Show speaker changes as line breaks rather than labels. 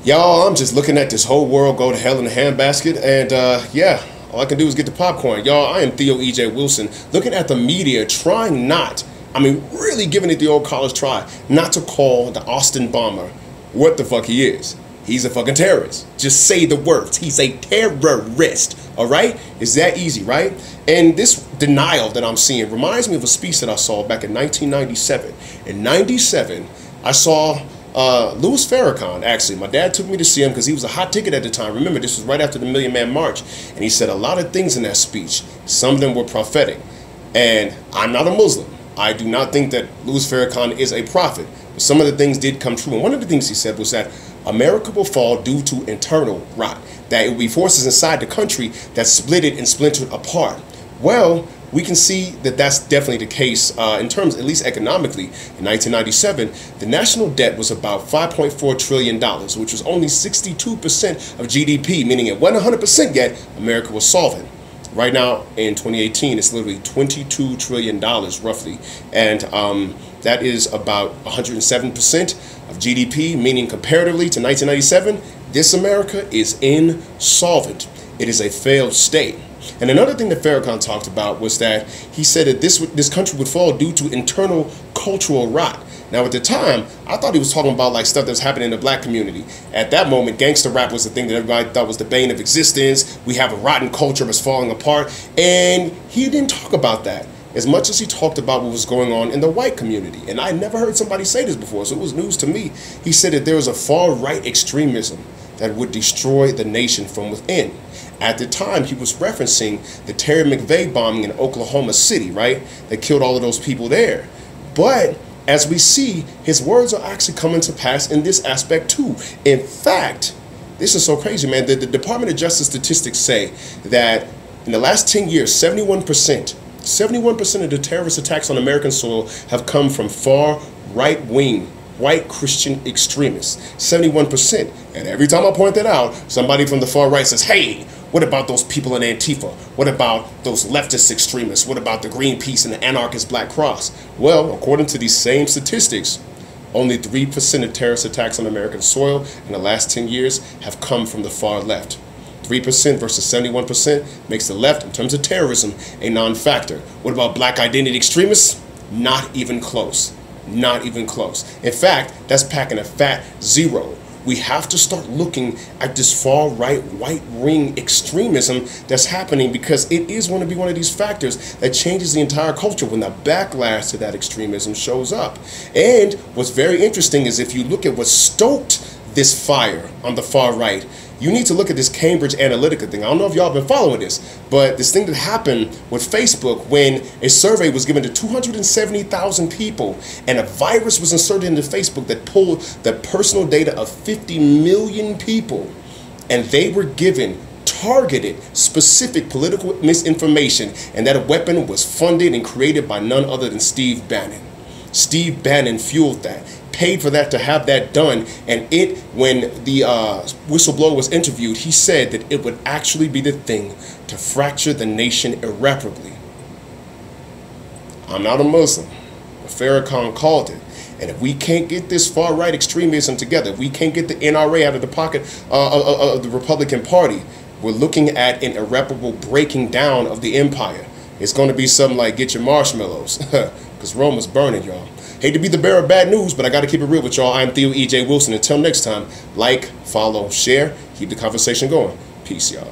Y'all, I'm just looking at this whole world go to hell in a handbasket, and yeah, all I can do is get the popcorn. Y'all, I am Theo E.J. Wilson, looking at the media, trying not, really giving it the old college try, not to call the Austin bomber what the fuck he is. He's a fucking terrorist. Just say the words. He's a terrorist, all right? It's that easy, right? And this denial that I'm seeing reminds me of a speech that I saw back in 1997. In 97, I saw Louis Farrakhan, actually. My dad took me to see him because he was a hot ticket at the time. Remember, this was right after the Million Man March. And he said a lot of things in that speech. Some of them were prophetic. And I'm not a Muslim. I do not think that Louis Farrakhan is a prophet. But some of the things did come true. And one of the things he said was that America will fall due to internal rot. That it will be forces inside the country that split it and splintered apart. Well, we can see that that's definitely the case in terms, at least economically. In 1997, the national debt was about $5.4 trillion, which was only 62% of GDP, meaning it wasn't 100% yet. America was solvent. Right now, in 2018, it's literally $22 trillion, roughly. And that is about 107% of GDP, meaning comparatively to 1997, this America is insolvent. It is a failed state. And another thing that Farrakhan talked about was that he said that this country would fall due to internal cultural rot. Now, at the time, I thought he was talking about like stuff that was happening in the black community. At that moment, gangster rap was the thing that everybody thought was the bane of existence. We have a rotten culture that's falling apart. And he didn't talk about that as much as he talked about what was going on in the white community. And I never heard somebody say this before, so it was news to me. He said that there was a far-right extremism that would destroy the nation from within. At the time, he was referencing the Terry McVeigh bombing in Oklahoma City, right? That killed all of those people there. But as we see, his words are actually coming to pass in this aspect too. In fact, this is so crazy, man. The Department of Justice statistics say that in the last 10 years, 71% of the terrorist attacks on American soil have come from far right-wing white Christian extremists. 71%. And every time I point that out, somebody from the far right says, hey, what about those people in Antifa? What about those leftist extremists? What about the Greenpeace and the anarchist Black Cross? Well, according to these same statistics, only 3% of terrorist attacks on American soil in the last 10 years have come from the far left. 3% versus 71% makes the left, in terms of terrorism, a non-factor. What about black identity extremists? Not even close. Not even close. In fact, that's packing a fat zero. We have to start looking at this far-right, white-wing extremism that's happening because it is going to be one of these factors that changes the entire culture when the backlash to that extremism shows up. And what's very interesting is if you look at what stoked this fire on the far right, you need to look at this Cambridge Analytica thing. I don't know if y'all have been following this, but this thing that happened with Facebook when a survey was given to 270,000 people and a virus was inserted into Facebook that pulled the personal data of 50 million people, and they were given targeted, specific political misinformation, and that weapon was funded and created by none other than Steve Bannon. Steve Bannon fueled that, paid for that to have that done, and when the whistleblower was interviewed, he said that it would actually be the thing to fracture the nation irreparably. I'm not a Muslim, but Farrakhan called it. And if we can't get this far-right extremism together, if we can't get the NRA out of the pocket of the Republican Party, we're looking at an irreparable breaking down of the empire. It's going to be something like get your marshmallows, because Rome is burning, y'all. Hate to be the bearer of bad news, but I got to keep it real with y'all. I'm Theo E.J. Wilson. Until next time, like, follow, share, keep the conversation going. Peace, y'all.